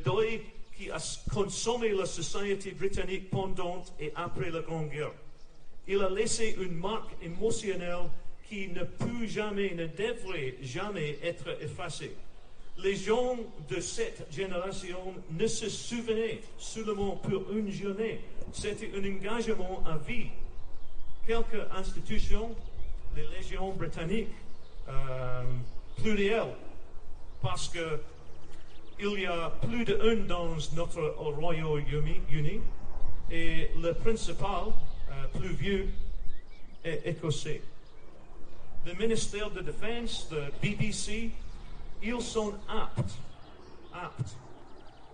deuil qui a consommé la société britannique pendant et après la Grande Guerre. Il a laissé une marque émotionnelle qui ne peut jamais, ne devrait jamais être effacée. Les gens de cette génération ne se souvenaient seulement pour une journée. C'était un engagement à vie. Quelques institutions, les légions britanniques, plurielles, parce que il y a plus d'un dans notre Royaume-Uni, et le principal, plus vieux, est écossais. Le ministère de Défense, le BBC, ils sont aptes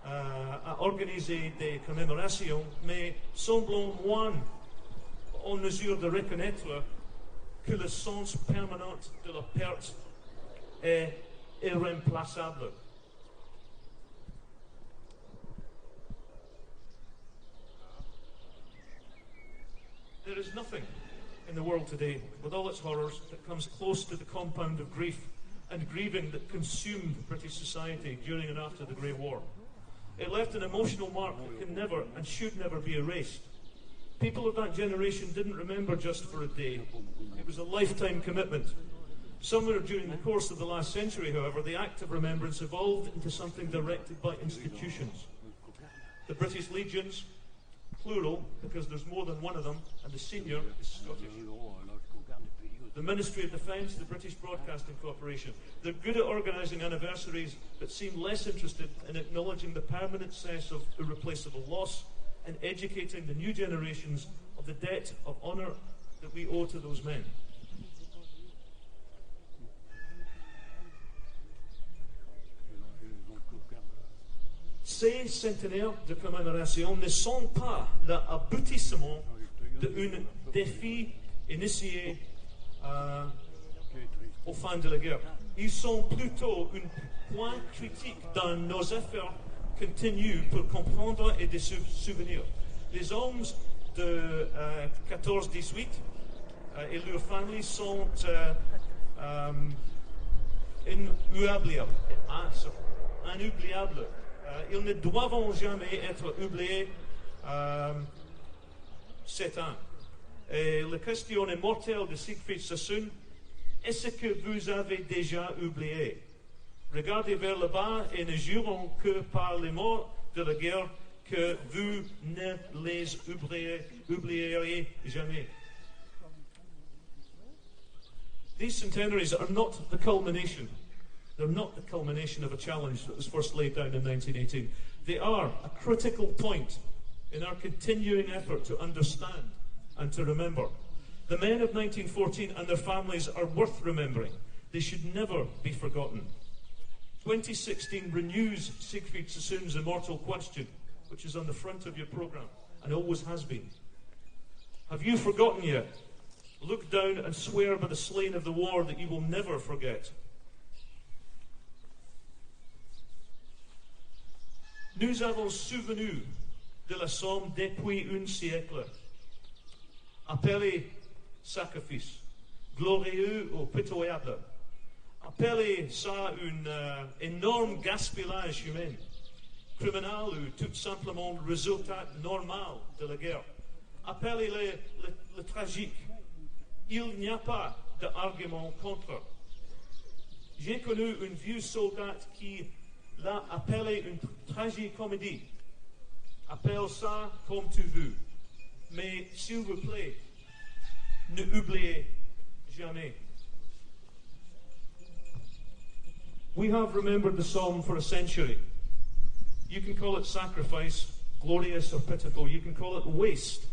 à organiser des commémorations, mais semblent moins en mesure de reconnaître que le sens permanent de la perte est irremplaçable. There is nothing in the world today, with all its horrors, that comes close to the compound of grief and grieving that consumed British society during and after the Great War. It left an emotional mark that can never and should never be erased. People of that generation didn't remember just for a day. It was a lifetime commitment. Somewhere during the course of the last century, however, the act of remembrance evolved into something directed by institutions. The British Legions, plural, because there's more than one of them, and the senior is Scottish. The Ministry of Defence, the British Broadcasting Corporation. They're good at organising anniversaries, but seem less interested in acknowledging the permanent sense of irreplaceable loss and educating the new generations of the debt of honour that we owe to those men. Ces centenaires de commémoration ne sont pas l'aboutissement d'un défi initié au fin de la guerre. Ils sont plutôt un point critique dans nos efforts continus pour comprendre et de souvenir. Les hommes de 14-18 et leurs familles sont inoubliables. Ils ne doivent jamais être oubliés cet an. Et la question immortelle de Siegfried Sassoon, est-ce que vous avez déjà oublié? Regardez vers le bas et ne jurons que par les morts de la guerre que vous ne les oublierez jamais. These centenaries are not the culmination. They're not the culmination of a challenge that was first laid down in 1918. They are a critical point in our continuing effort to understand and to remember. The men of 1914 and their families are worth remembering. They should never be forgotten. 2016 renews Siegfried Sassoon's immortal question, which is on the front of your programme, and always has been. Have you forgotten yet? Look down and swear by the slain of the war that you will never forget. Nous avons souvenu de la Somme depuis un siècle. Appelez sacrifice, glorieux ou pitoyable. Appelez ça un énorme gaspillage humain, criminel ou tout simplement le résultat normal de la guerre. Appelez-le le tragique. Il n'y a pas d'argument contre. J'ai connu un vieux soldat qui l'a appelé une tragicomédie. Appelle ça comme tu veux. Mais s'il vous plaît, ne oubliez jamais. We have remembered the Somme for a century. You can call it sacrifice, glorious or pitiful. You can call it waste,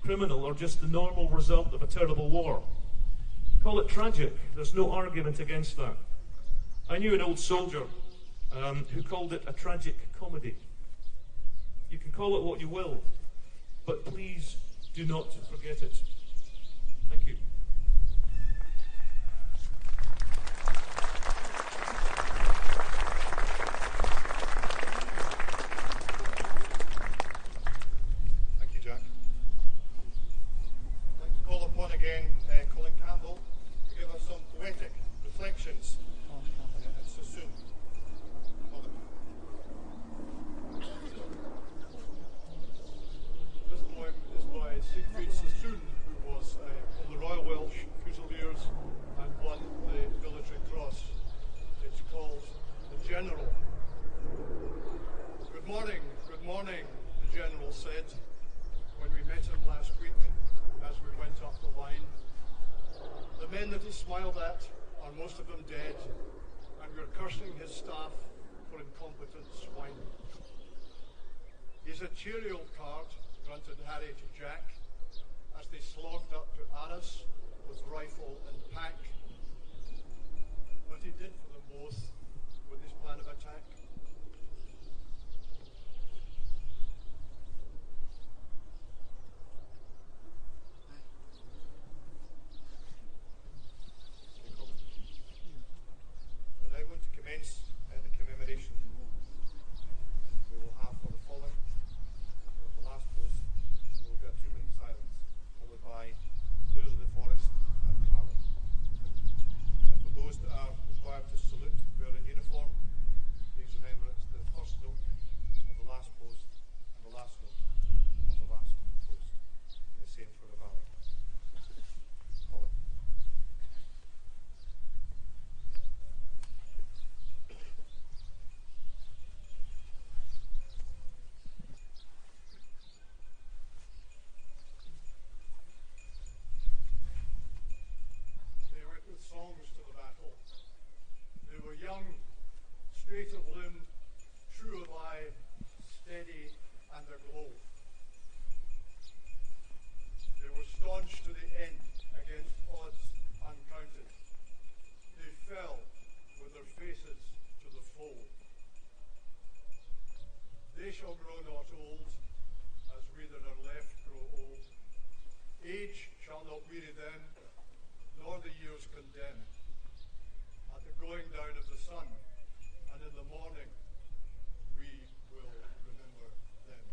criminal, or just the normal result of a terrible war. Call it tragic. There's no argument against that. I knew an old soldier who called it a tragic comedy. You can call it what you will, but please do not forget it. Thank you. Thank you, Jack. Let's call upon again Colin Campbell to give us some poetic reflections. Sassoon. Colin. material card granted Harry to Jack as they slogged up to Arras with rifle and pack. What he did for them both with his plan of attack. We're now going to commence the commemoration. We will have for the fallen, for the last post, we will get a 2-minute silence, followed by Blues of the Forest and the Valley. And for those that are required to salute wearing uniform, please remember it's the first note of the last post and the last note of the last post. And the same for the Valley. Colin. They went with songs to the battle. They were young, straight of limb, true of eye, steady and aglow. They were staunch to the end against odds uncounted. They fell with their faces to the foe. They shall grow not old, as we that are left grow old. Age shall not weary them, nor the years condemn. At the going down of the sun, and in the morning, we will remember them.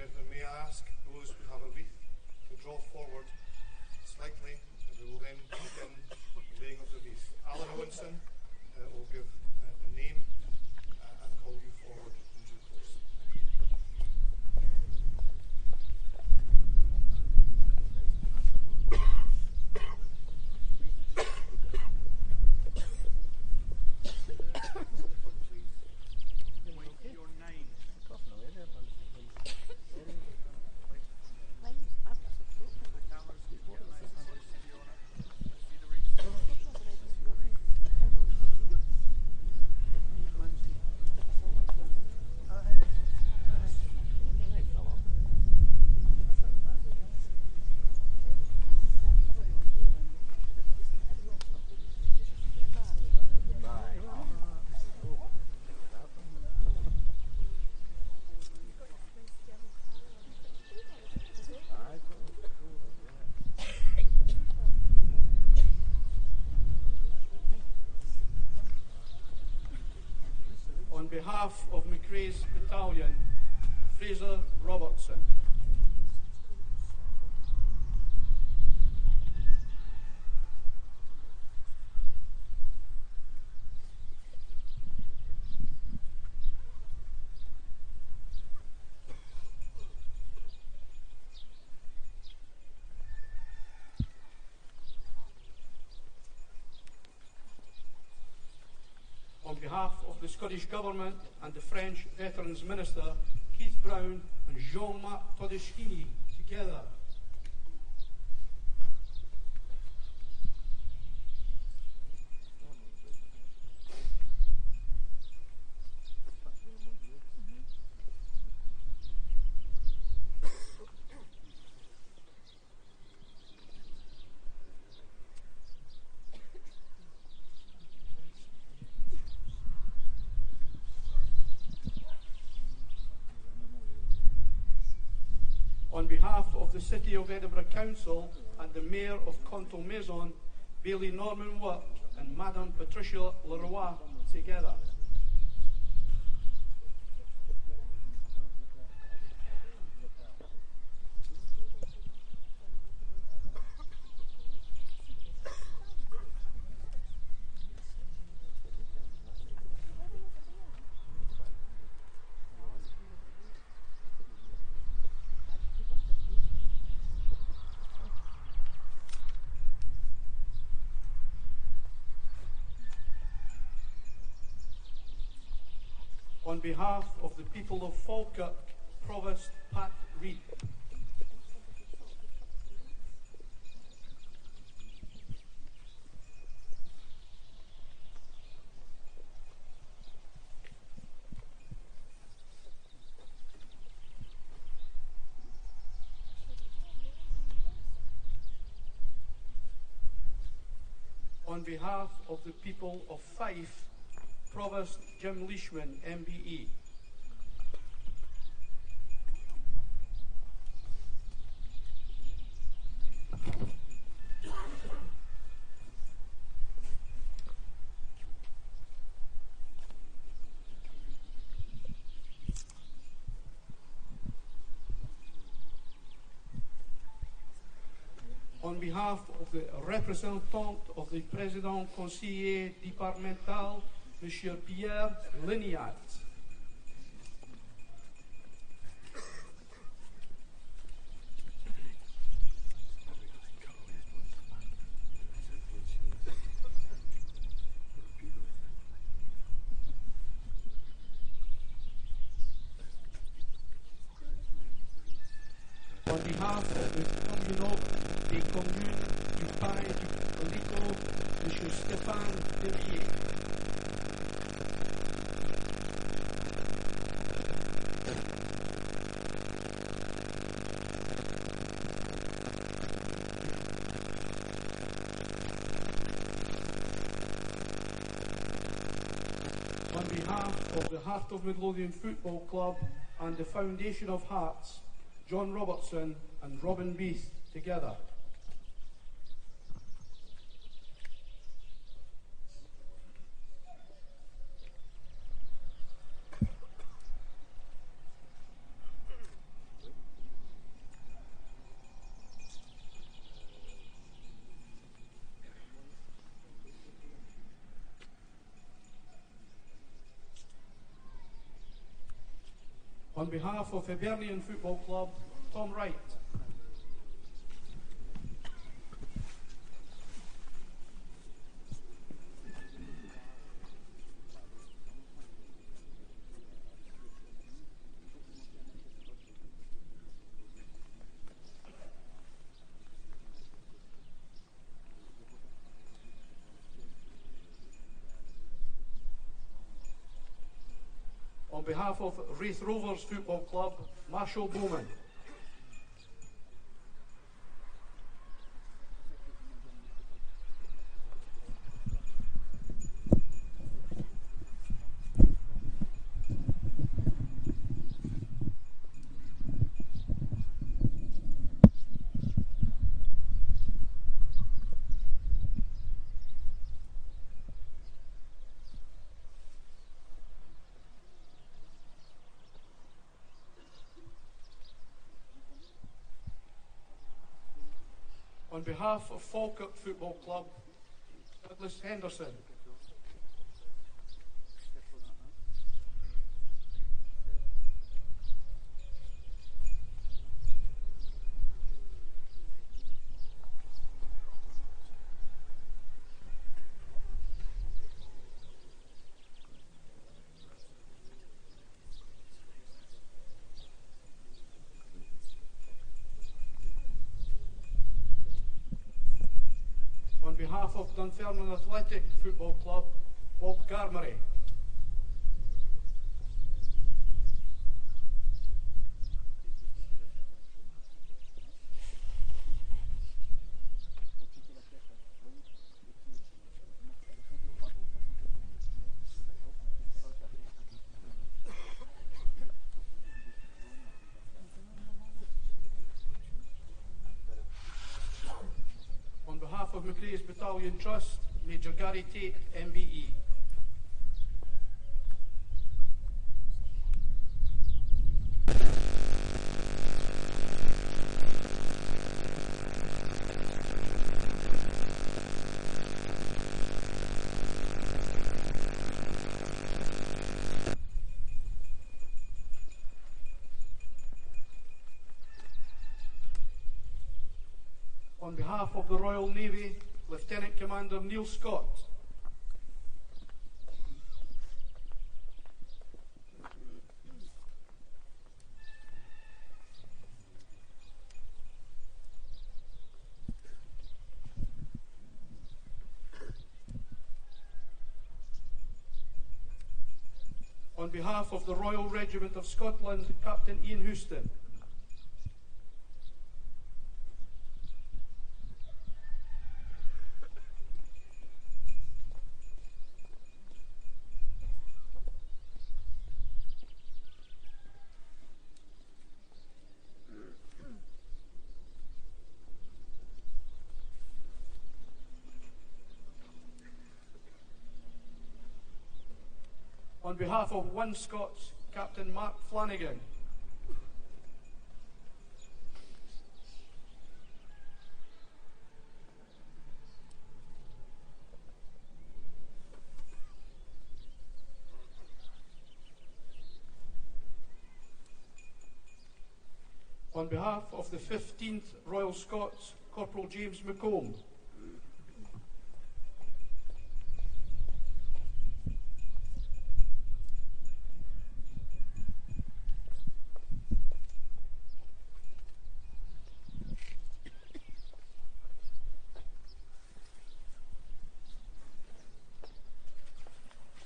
gentlemen, may I ask those who have a wreath to draw forward slightly, and we will then begin the laying of the wreath. Alan Owenson will give the name and call you forward in due course. On behalf of McRae's Battalion, Fraser Robertson. On behalf of the Scottish Government and the French Veterans Minister, Keith Brown and Jean-Marc Todeschini, together. On behalf of the City of Edinburgh Council and the Mayor of Contalmaison, Bailey Norman Wirt and Madame Patricia Leroy, together. On behalf of the people of Falkirk, Provost Pat Reid. On behalf of the people of Fife, Provost Jim Leishman, MBE. On behalf of the representative of the Président Conseiller Départemental, Monsieur Pierre Ligniat. On behalf of the communauté des communes du Pays du Lico, Monsieur Stéphane Devier. On behalf of the Heart of Midlothian Football Club and the Foundation of Hearts, John Robertson and Robin Beath, together. On behalf of Hibernian Football Club, Tom Wright. On behalf of Wraith Rovers Football Club, Marshall Bowman. On behalf of Falkirk Football Club, Douglas Henderson. On behalf of Dunfermline Athletic Football Club, Bob Garmery. On behalf of Macrae's Battalion Trust, Major Gary Tate, MBE. On behalf of the Royal Navy, Lieutenant Commander Neil Scott. On behalf of the Royal Regiment of Scotland, Captain Ian Houston. On behalf of One Scots, Captain Mark Flanagan. On behalf of the 15th Royal Scots, Corporal James McComb.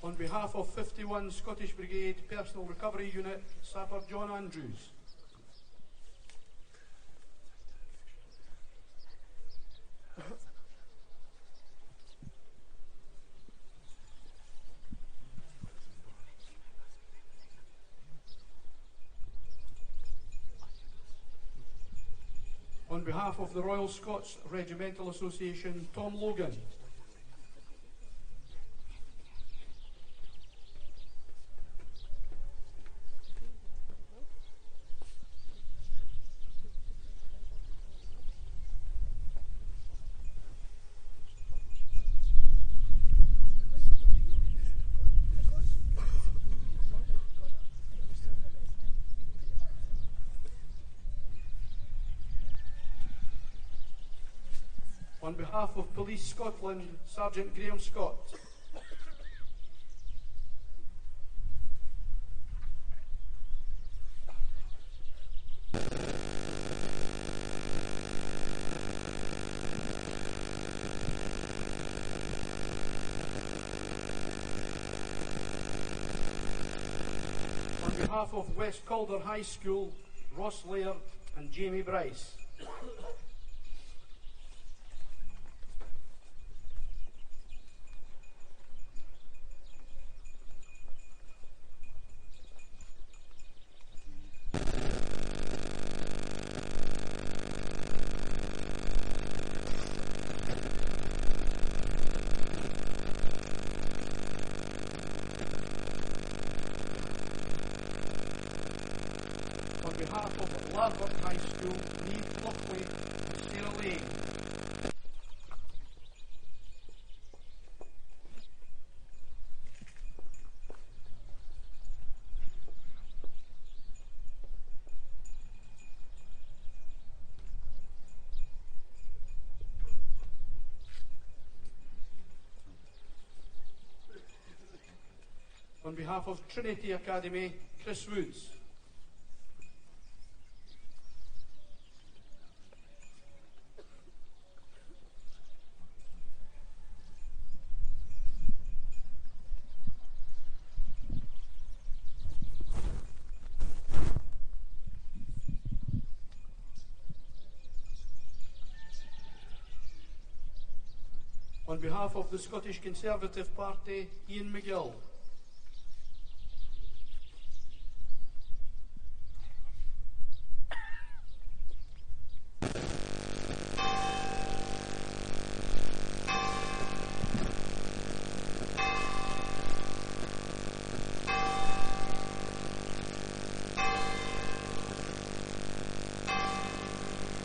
On behalf of 51 Scottish Brigade Personal Recovery Unit, Sapper John Andrews. On behalf of the Royal Scots Regimental Association, Tom Logan. On behalf of Police Scotland, Sergeant Graham Scott. On behalf of West Calder High School, Ross Laird and Jamie Bryce. On behalf of Larbock High School, Lee Lockley and Sarah Lane. On behalf of Trinity Academy, Chris Woods. On behalf of the Scottish Conservative Party, Ian McGill.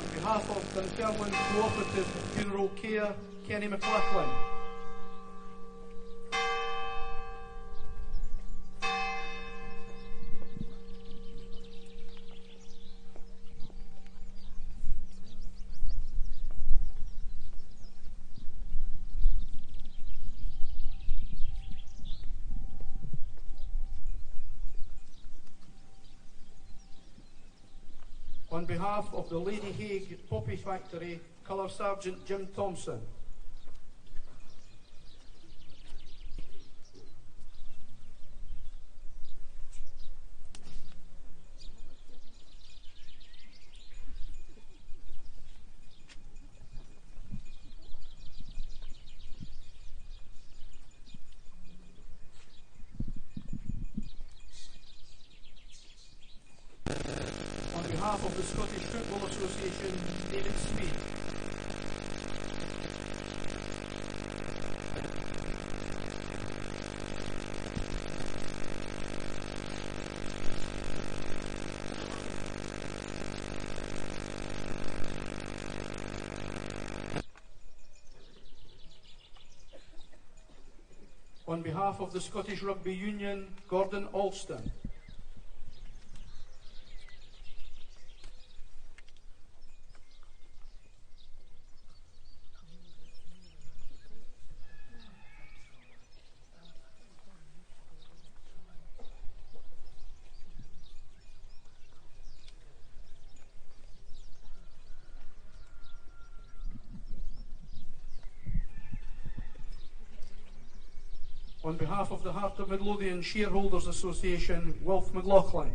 On behalf of Dunfermline Cooperative Funeral Care, Kenny McLaughlin. On behalf of the Lady Hague Poppy Factory, Colour Sergeant Jim Thompson. On behalf of the Scottish Football Association, David Smith. On behalf of the Scottish Rugby Union, Gordon Alston. On behalf of the Heart of Midlothian Shareholders Association, Wilf McLaughlin.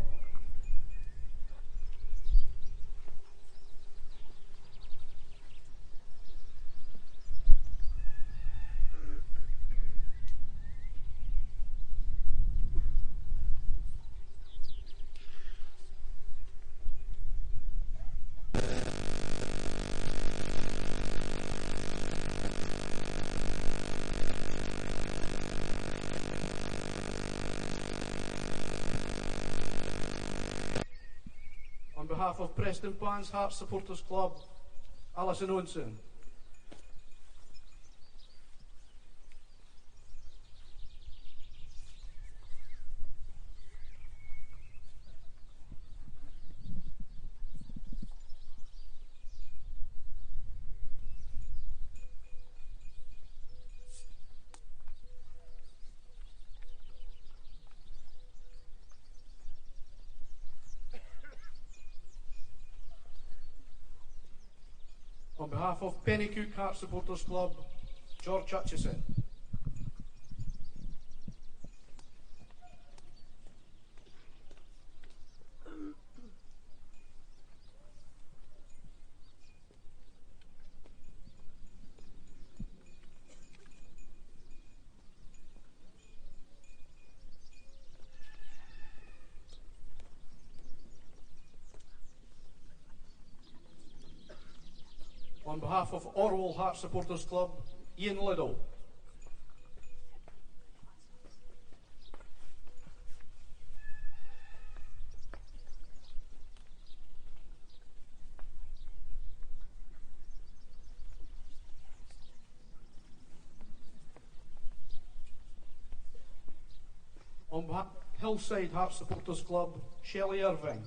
On behalf of Preston Pans Heart Supporters Club, Alison Onson. On behalf of Pennycook Heart Supporters Club, George Hutchison. On behalf of Orwell Heart Supporters Club, Ian Liddell. On behalf of Hillside Heart Supporters Club, Shelley Irving.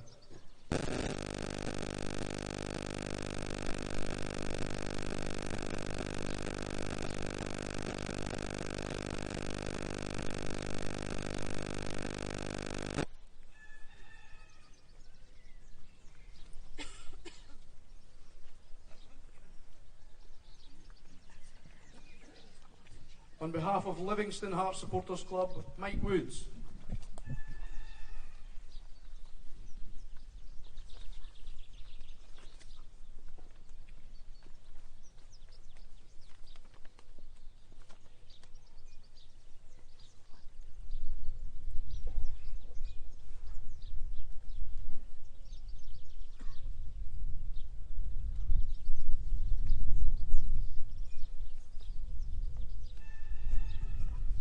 On behalf of Livingston Heart Supporters Club, Mike Woods.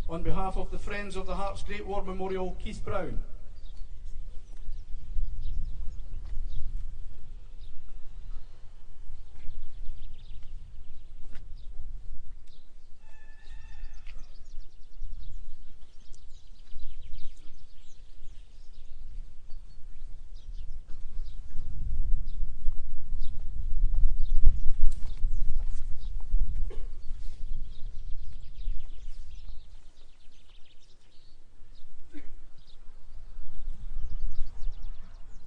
On behalf of the Friends of the Heart's Great War Memorial, Keith Brown.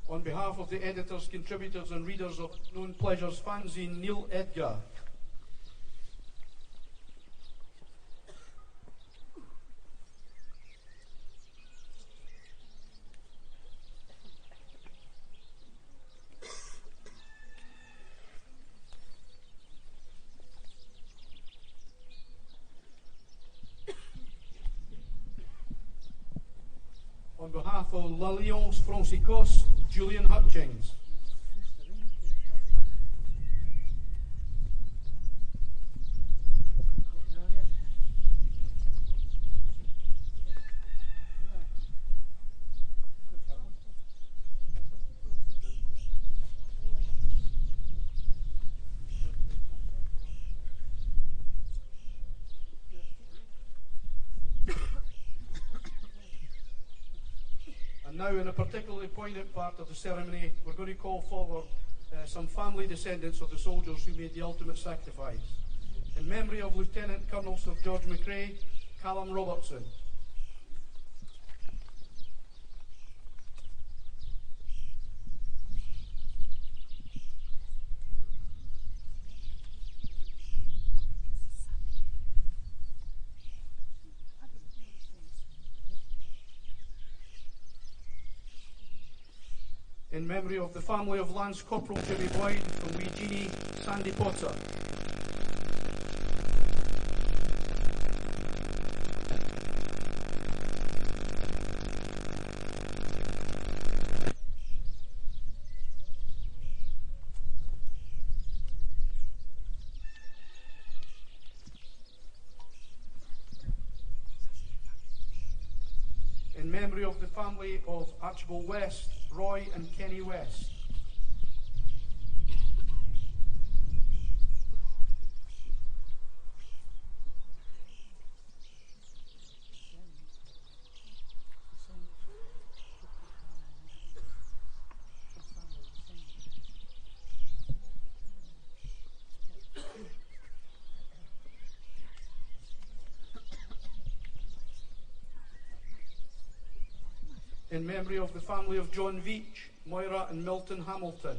On behalf of the editors, contributors and readers of Known Pleasures fanzine, Neil Edgar. On behalf of l'Alliance France-Écosse, Julian Hutchings. And now, in a particularly poignant part of the ceremony, we're going to call forward some family descendants of the soldiers who made the ultimate sacrifice. In memory of Lieutenant Colonel Sir George McRae, Callum Robertson. In memory of the family of Lance Corporal Jimmy Boyd from Wee Jeannie, Sandy Potter. In memory of the family of Archibald West, Roy and Kenny West. In memory of the family of John Veach, Moira and Milton Hamilton.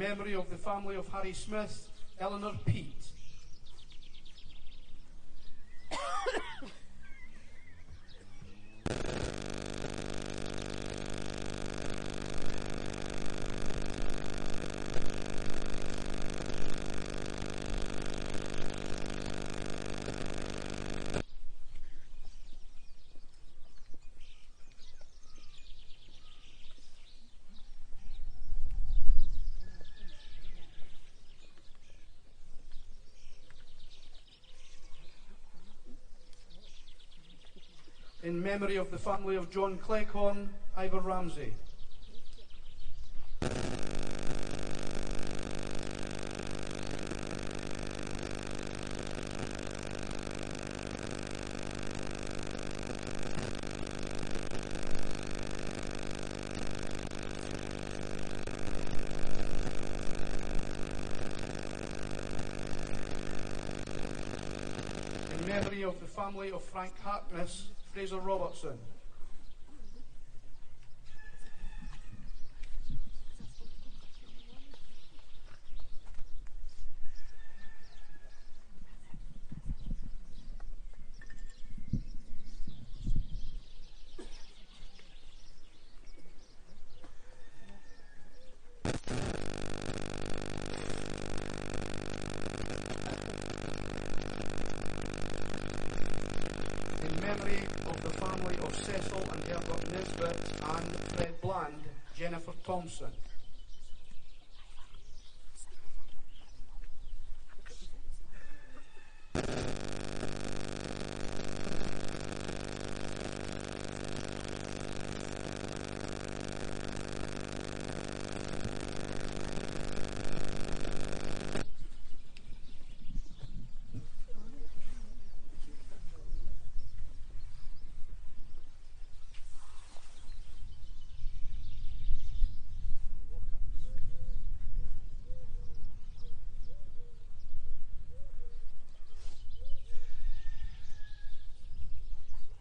memory of the family of Harry Smith, Eleanor Peat. In memory of the family of John Cleghorn, Ivor Ramsey. In memory of the family of Frank Harkness, Fraser Robertson. In memory of the family of Cecil and Herbert Nisbet and Fred Bland, Jennifer Thompson.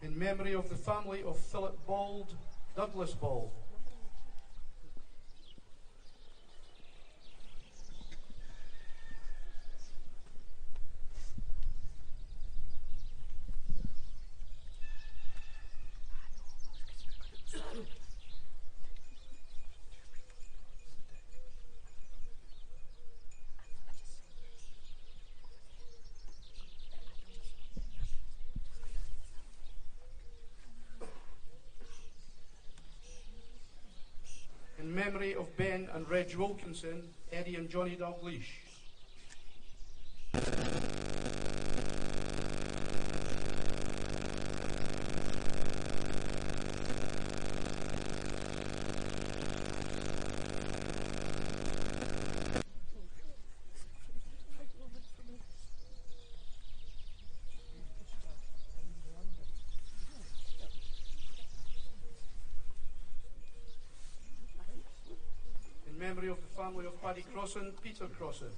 In memory of the family of Philip Bald, Douglas Bald. In memory of Ben and Reg Wilkinson, Eddie and Johnny Dalgleish. In memory of the family of Paddy Crossan, Peter Crossan.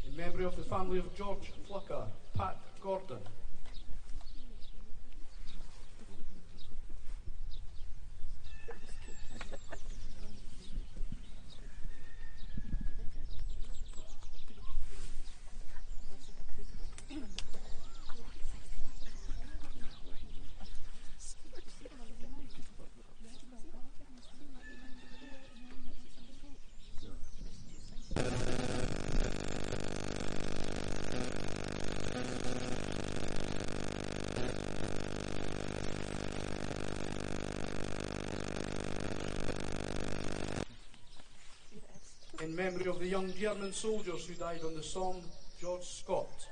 In memory of the family of George Flucker, Pat Gordon. In memory of the young German soldiers who died on the Somme, George Scott.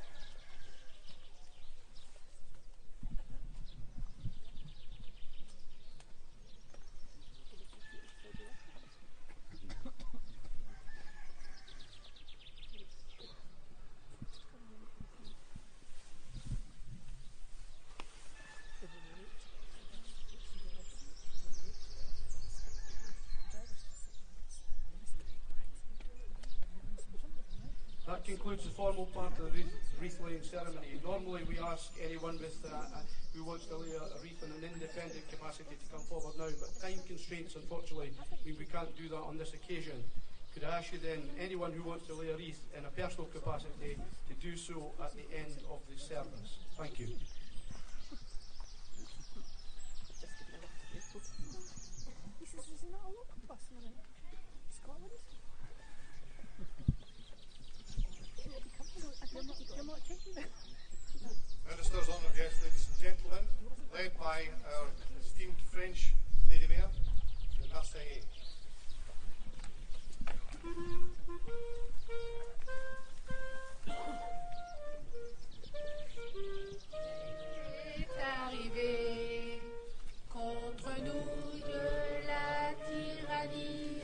That concludes the formal part of the wreath-laying ceremony. Normally we ask anyone who wants to lay a wreath in an independent capacity to come forward now, but time constraints unfortunately mean we can't do that on this occasion. Could I ask you then, anyone who wants to lay a wreath in a personal capacity, to do so at the end of the service? Thank you. Ministers, honoured guests, ladies and gentlemen, led by our esteemed French Lady Mayor, the Marseillais. Est arrivé contre nous de la tyrannie,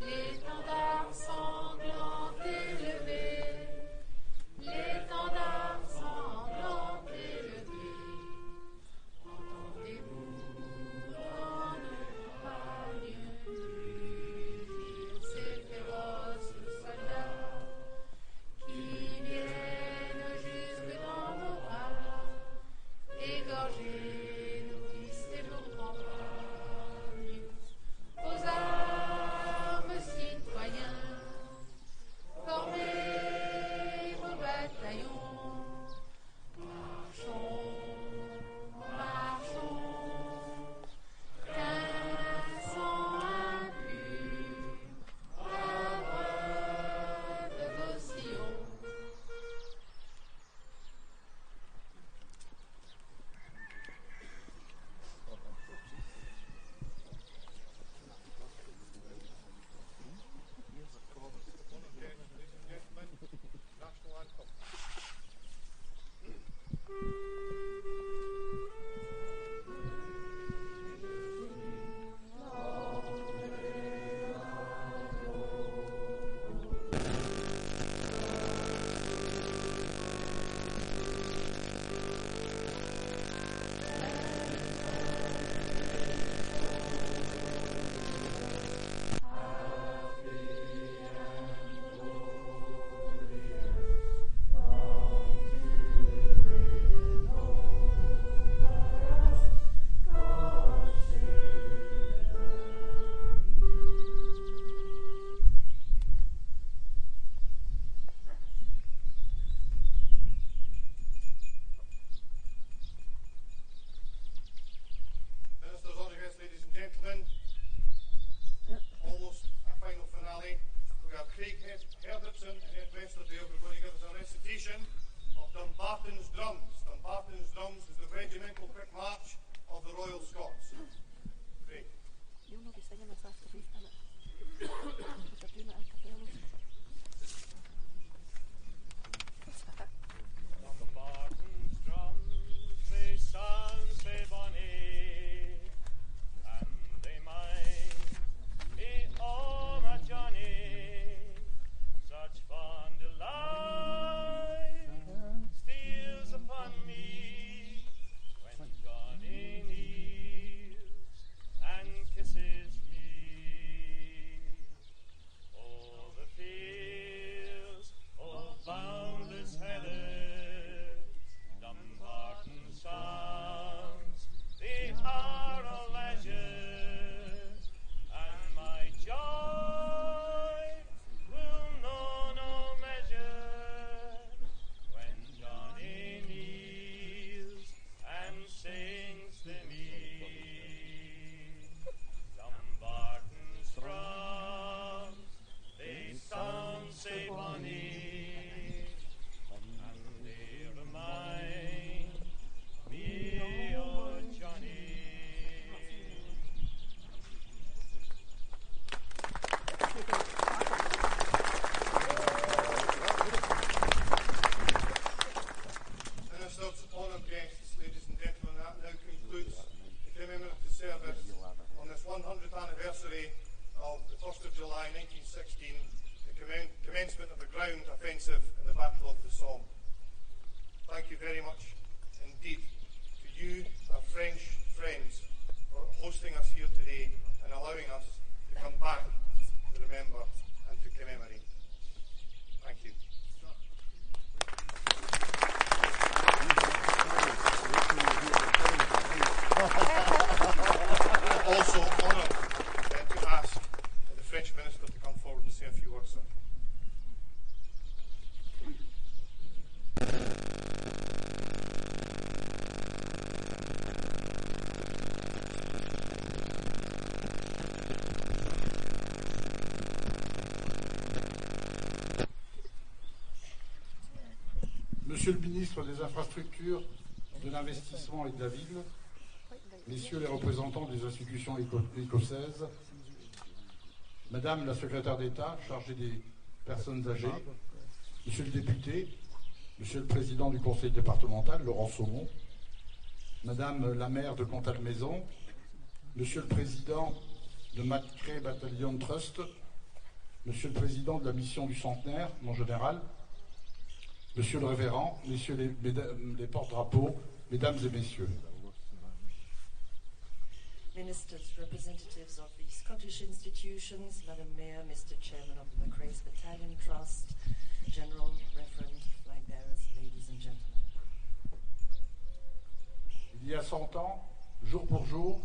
l'étendard sanglant élevé, l'étendard sanglant élevé. Entendez-vous dans nos campagnes mugir ces féroces soldats qui viennent jusque dans vos bras, égorger nos fils et nos campagnes. Aux armes, citoyens, formez vos bataillons. Marchons, marchons, qu'un sang impur abreuve vos sillons. National anthem. Ministers, honoured guests, ladies and gentlemen, almost a final finale. We have Craig Herbertson and Ed Westerdale who are going to give us a recitation of Dumbarton's Drums. Dumbarton's Drums is the regimental quick march of the Royal Scots. Craig. Dumbarton's drums, they sound sae bonny, and they mind me o' my Johnny. Such fond delight steals upon me when Johnny kneels and kisses me. Oh, the fields, oh, boundless heather, Dumbarton sounds, they are a leisure, and my joy will know no measure when Johnny kneels and sings to me. Dumbarton's drums, they sound sae bonny, and they remind me o' Johnny. Ministers, honoured guests, ladies and gentlemen, that now concludes the commemorative service on this 100th anniversary of the 1st of July 1916, the commencement of the ground offensive in the Battle of the Somme. Thank you very much indeed to you, our French friends, for hosting us here today and allowing us to come back to remember and to commemorate. Thank you. Monsieur le ministre des Infrastructures, de l'Investissement et de la Ville, messieurs les représentants des institutions écossaises, Madame la secrétaire d'État chargée des personnes âgées, Monsieur le député, Monsieur le président du conseil départemental, Laurent Saumon, Madame la maire de Contalmaison, Monsieur le président de Macrae Battalion Trust, Monsieur le président de la mission du Centenaire, mon général, Monsieur le révérend, Messieurs les porte-drapeaux, Mesdames et Messieurs. Ministers, representatives of the Scottish institutions, Madam Mayor, Mr. Chairman of the Macrae Battalion Trust, General, Reverend, flag bearers, ladies and gentlemen. Il y a 100 ans, jour pour jour,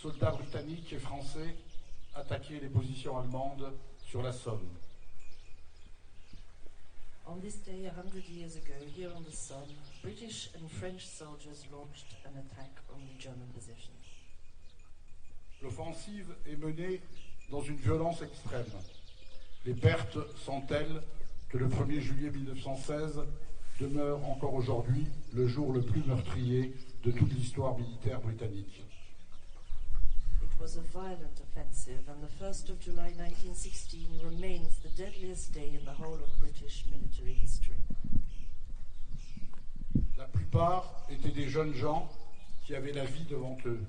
soldats britanniques et français attaquaient les positions allemandes sur la Somme. On this day, 100 years ago, here on the Somme, British and French soldiers launched an attack on the German positions. L'offensive est menée dans une violence extrême. Les pertes sont telles que le 1er juillet 1916 demeure encore aujourd'hui le jour le plus meurtrier de toute l'histoire militaire britannique. It was a violent offensive, and the 1st of July 1916 remains the deadliest day in the whole of British military history. La plupart étaient des jeunes gens qui avaient la vie devant eux.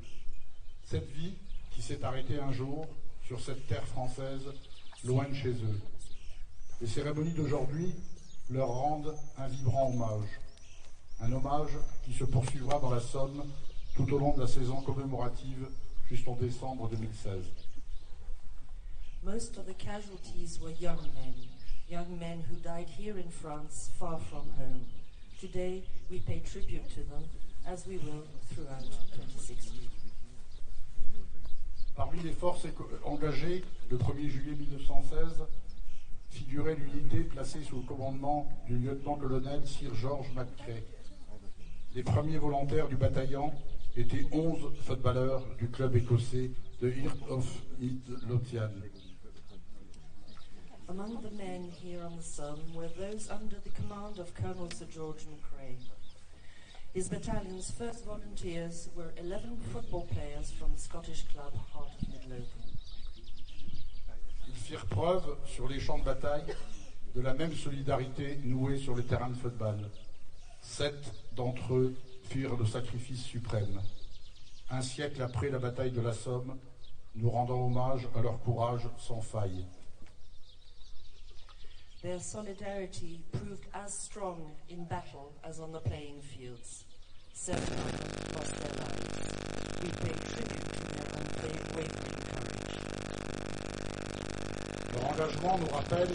Cette vie qui s'est arrêtée un jour sur cette terre française, loin de chez eux. Les cérémonies d'aujourd'hui leur rendent un vibrant hommage. Un hommage qui se poursuivra dans la Somme tout au long de la saison commémorative jusqu'en décembre 2016. Most of the casualties were young men who died here in France, far from home. Today, we pay tribute to them, as we will throughout 2016. Parmi les forces engagées le 1er juillet 1916, figurait l'unité placée sous le commandement du lieutenant-colonel Sir George Macrae. Les premiers volontaires du bataillon étaient 11 footballeurs du club écossais de Heart of Midlothian. Among the men here on the Somme were those under the command of Colonel Sir George Macrae. His battalion's first volunteers were 11 football players from the Scottish club Heart of Midlothian. Ils firent preuve sur les champs de bataille de la même solidarité nouée sur les terrains de football. 7 d'entre eux firent le sacrifice suprême. Un siècle après la bataille de la Somme, nous rendons hommage à leur courage sans faille. Their solidarity proved as strong in battle as on the playing fields. 7 lost their lives. We pay tribute to their unwavering courage. Leur engagement nous rappelle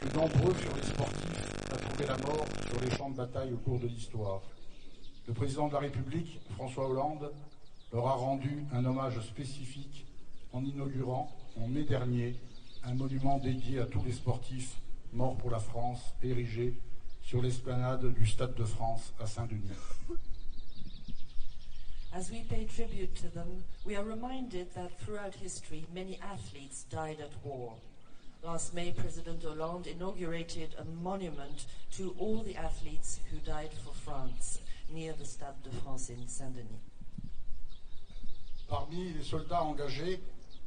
que nombreux furent les sportifs à trouver la mort sur les champs de bataille au cours de l'histoire. Le président de la République, François Hollande, leur a rendu un hommage spécifique en inaugurant, en mai dernier, un monument dédié à tous les sportifs morts pour la France, érigé sur l'esplanade du Stade de France à Saint-Denis. As we pay tribute to them, we are reminded that throughout history, many athletes died at war. Last May, President Hollande inaugurated a monument to all the athletes who died for France, near the Stade de France in Saint-Denis. Parmi les soldats engagés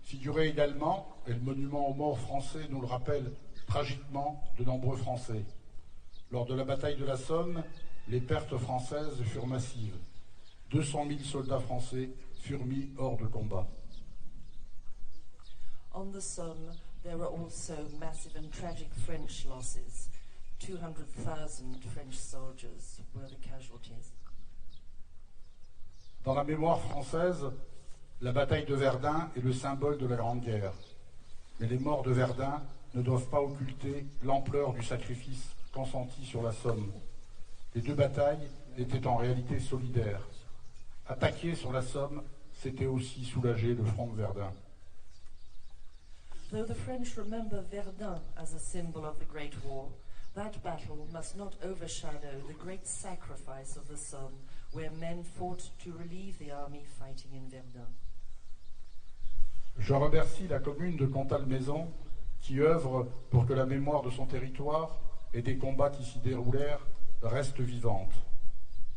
figuraient également, et le monument aux morts français nous le rappelle tragiquement, de nombreux Français. Lors de la bataille de la Somme, les pertes françaises furent massives. 200 000 soldats français furent mis hors de combat. On the Somme, there were also massive and tragic French losses. 200,000 French soldiers were the casualties. Dans la mémoire française, la bataille de Verdun est le symbole de la Grande Guerre. Mais les morts de Verdun ne doivent pas occulter l'ampleur du sacrifice consenti sur la Somme. Les deux batailles étaient en réalité solidaires. Attaquer sur la Somme, c'était aussi soulager le front de Verdun. Though the French remember Verdun as a symbol of the Great War, that battle must not overshadow the great sacrifice of the Somme, where men fought to relieve the army fighting in Verdun. Je remercie la commune de Contalmaison qui œuvre pour que la mémoire de son territoire et des combats qui s'y déroulèrent reste vivante.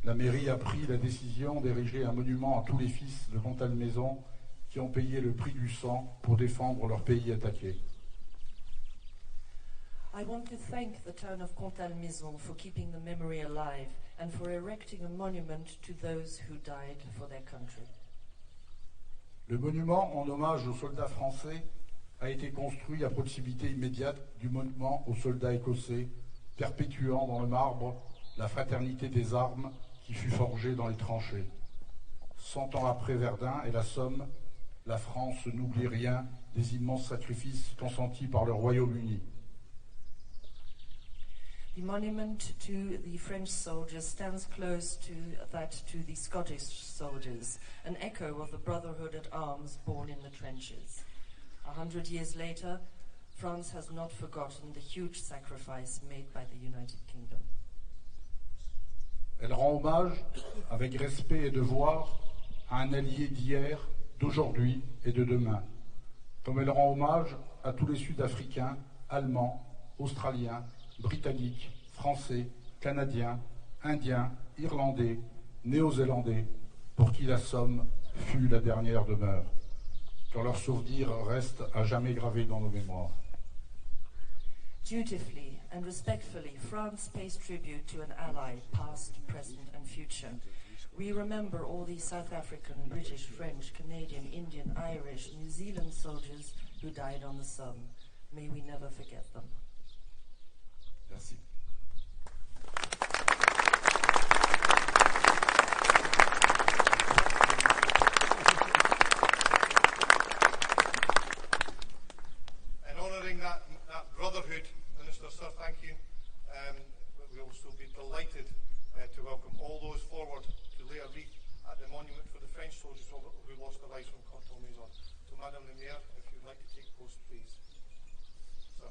La mairie a pris la décision d'ériger un monument à tous les fils de Contalmaison qui ont payé le prix du sang pour défendre leur pays attaqué. I want to thank the town of Contalmaison for keeping the memory alive and for erecting a monument to those who died for their country. Le monument en hommage aux soldats français a été construit à proximité immédiate du monument aux soldats écossais, perpétuant dans le marbre la fraternité des armes qui fut forgée dans les tranchées. 100 ans après Verdun et la Somme, la France n'oublie rien des immenses sacrifices consentis par le Royaume-Uni. The monument to the French soldiers stands close to that to the Scottish soldiers, an echo of the brotherhood at arms born in the trenches. 100 years later, France has not forgotten the huge sacrifice made by the United Kingdom. Elle rend hommage, avec respect et devoir, à un allié d'hier, d'aujourd'hui et de demain, comme elle rend hommage à tous les Sud-Africains, Allemands, Australiens, Britanniques, Français, Canadiens, Indiens, Irlandais, Néo-Zélandais, pour qui la Somme fut la dernière demeure, car leur souvenir reste à jamais gravé dans nos mémoires. Dutifully and respectfully, France pays tribute to an ally, past, present and future. We remember all the South African, British, French, Canadian, Indian, Irish, New Zealand soldiers who died on the Somme. May we never forget them. Merci. And honouring that brotherhood, Minister, sir, thank you. We'll also be delighted to welcome all those forward to lay a wreath at the monument for the French soldiers who lost their lives from Contalmaison. So, Madame the Mayor, if you'd like to take post, please. Sir.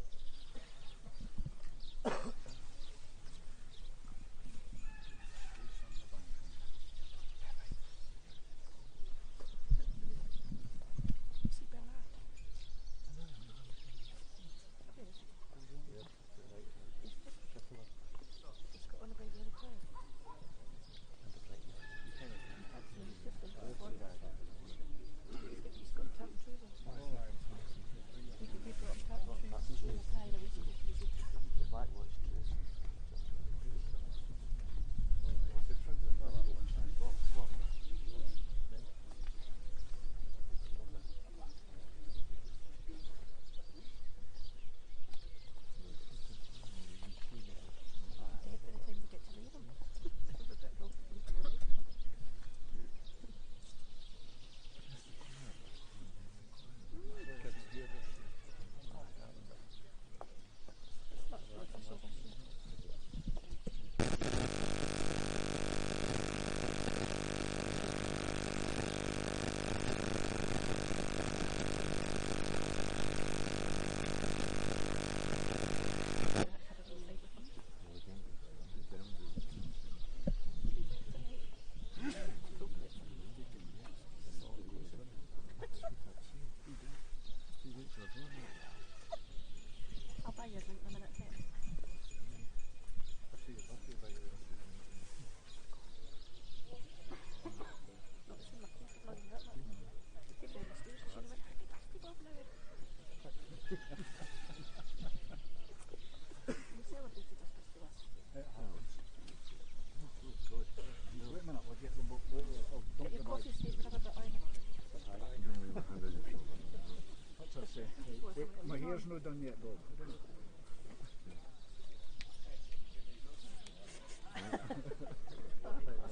My hair's not done yet, Bob.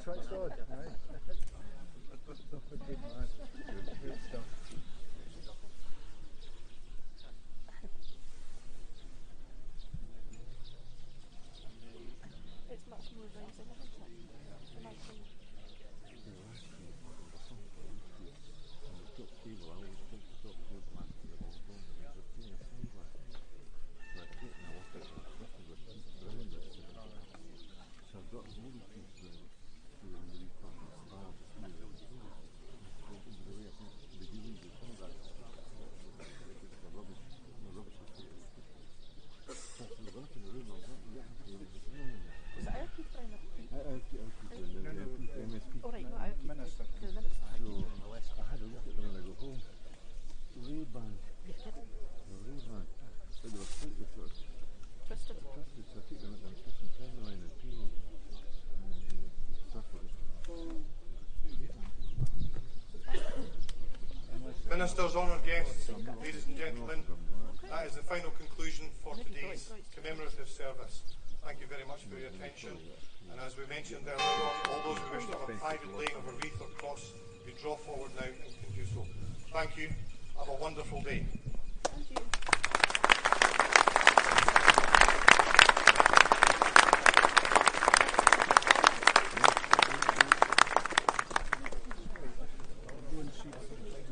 So it's odd, right? Good man. Good stuff. It's much more raising, isn't it? Imagine. Was it our people? Ministers, honoured guests, ladies and gentlemen, that is the final conclusion for today's commemorative service. Thank you very much for your attention. And as we mentioned earlier on, all those who wish to have a private laying of a wreath or cross, you draw forward now and can do so. Thank you. Have a wonderful day.